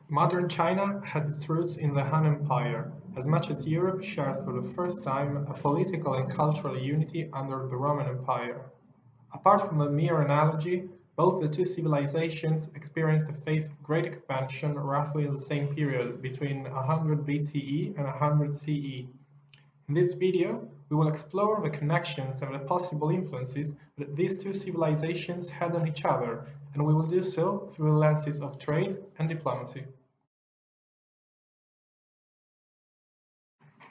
Modern China has its roots in the Han Empire, as much as Europe shared for the first time a political and cultural unity under the Roman Empire. Apart from a mere analogy, both the two civilizations experienced a phase of great expansion roughly in the same period, between 100 BCE and 100 CE. In this video, we will explore the connections and the possible influences that these two civilizations had on each other, and we will do so through the lenses of trade and diplomacy.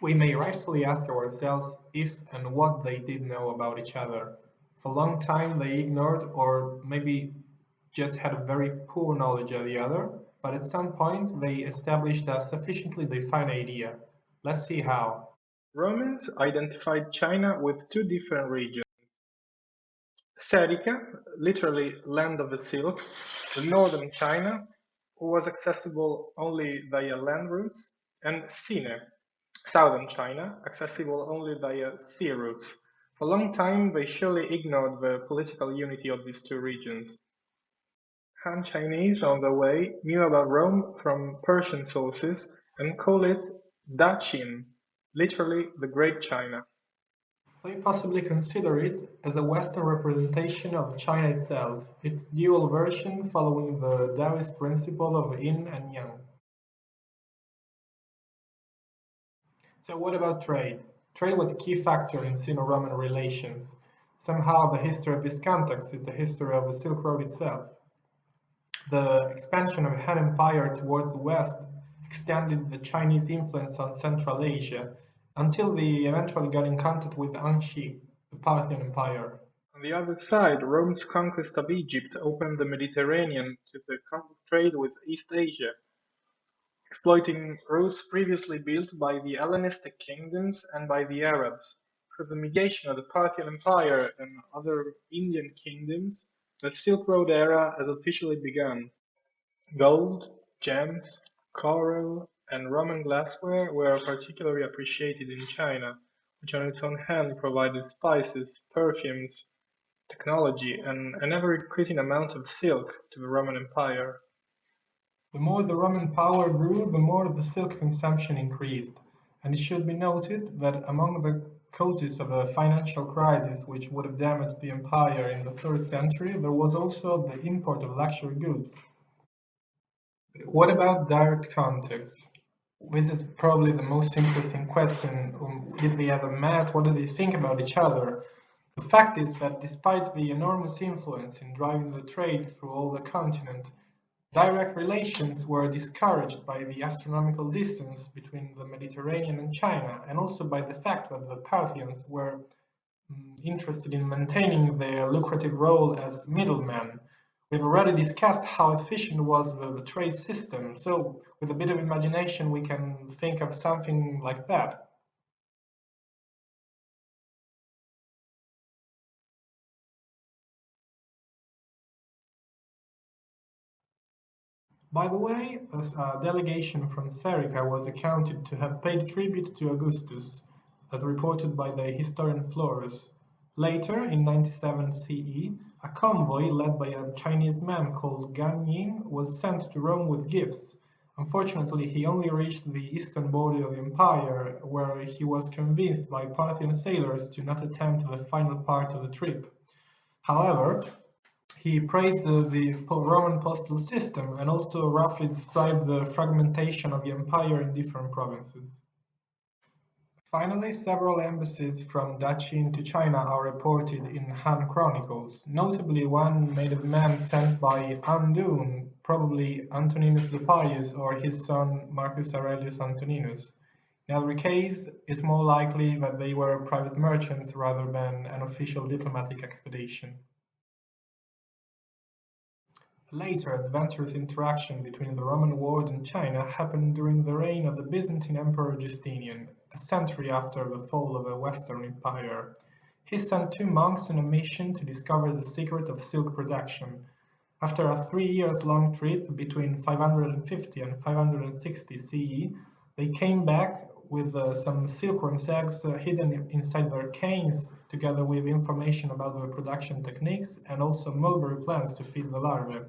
We may rightfully ask ourselves if and what they did know about each other. For a long time they ignored or maybe just had a very poor knowledge of the other, but at some point they established a sufficiently defined idea. Let's see how. Romans identified China with two different regions: Serica, literally "land of the silk", the northern China, was accessible only via land routes, and Sine, southern China, accessible only via sea routes. For a long time they surely ignored the political unity of these two regions. Han Chinese, on their way, knew about Rome from Persian sources and called it Da-Chin, literally "the Great China". They possibly consider it as a Western representation of China itself, its dual version following the Taoist principle of yin and yang. So what about trade? Trade was a key factor in Sino-Roman relations. Somehow the history of this context is the history of the Silk Road itself. The expansion of the Han Empire towards the west extended the Chinese influence on Central Asia until they eventually got in contact with Anxi, the Parthian Empire. On the other side, Rome's conquest of Egypt opened the Mediterranean to the trade with East Asia, exploiting routes previously built by the Hellenistic kingdoms and by the Arabs. Through the mediation of the Parthian Empire and other Indian kingdoms, the Silk Road era has officially begun. Gold, gems, coral, and Roman glassware were particularly appreciated in China, which on its own hand provided spices, perfumes, technology, and an ever-increasing amount of silk to the Roman Empire. The more the Roman power grew, the more the silk consumption increased, and it should be noted that among the causes of a financial crisis which would have damaged the empire in the 3rd century, there was also the import of luxury goods. What about direct contacts? This is probably the most interesting question. Did they ever met? What did they think about each other? The fact is that despite the enormous influence in driving the trade through all the continent, direct relations were discouraged by the astronomical distance between the Mediterranean and China, and also by the fact that the Parthians were interested in maintaining their lucrative role as middlemen. We've already discussed how efficient was the trade system, so with a bit of imagination we can think of something like that. By the way, a delegation from Serica was accounted to have paid tribute to Augustus, as reported by the historian Florus. Later, in 97 CE, a convoy led by a Chinese man called Gan Ning was sent to Rome with gifts. Unfortunately, he only reached the eastern border of the empire, where he was convinced by Parthian sailors to not attempt the final part of the trip. However, he praised the Roman postal system and also roughly described the fragmentation of the empire in different provinces. Finally, several embassies from Daqin to China are reported in Han chronicles, notably one made of men sent by Andun, probably Antoninus the Pius or his son Marcus Aurelius Antoninus. In every case, it's more likely that they were private merchants rather than an official diplomatic expedition. Later adventurous interaction between the Roman world and China happened during the reign of the Byzantine Emperor Justinian, a century after the fall of the Western Empire. He sent two monks on a mission to discover the secret of silk production. After a 3 years-long trip between 550 and 560 CE, they came back with some silkworms' eggs hidden inside their canes, together with information about the production techniques and also mulberry plants to feed the larvae.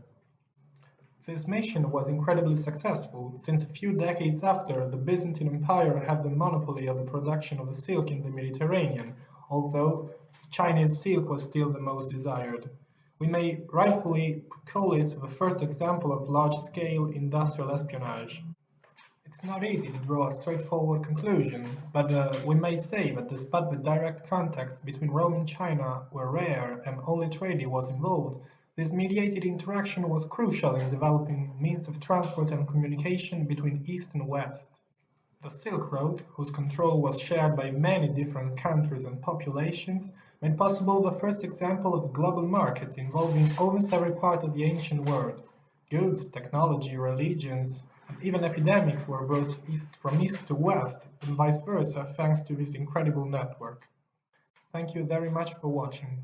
This mission was incredibly successful, since a few decades after, the Byzantine Empire had the monopoly of the production of the silk in the Mediterranean, although Chinese silk was still the most desired. We may rightfully call it the first example of large-scale industrial espionage. It's not easy to draw a straightforward conclusion, but we may say that despite the direct contacts between Rome and China were rare and only trade was involved, this mediated interaction was crucial in developing means of transport and communication between East and West. The Silk Road, whose control was shared by many different countries and populations, made possible the first example of a global market involving almost every part of the ancient world. Goods, technology, religions, and even epidemics were brought from east to west, and vice versa, thanks to this incredible network. Thank you very much for watching.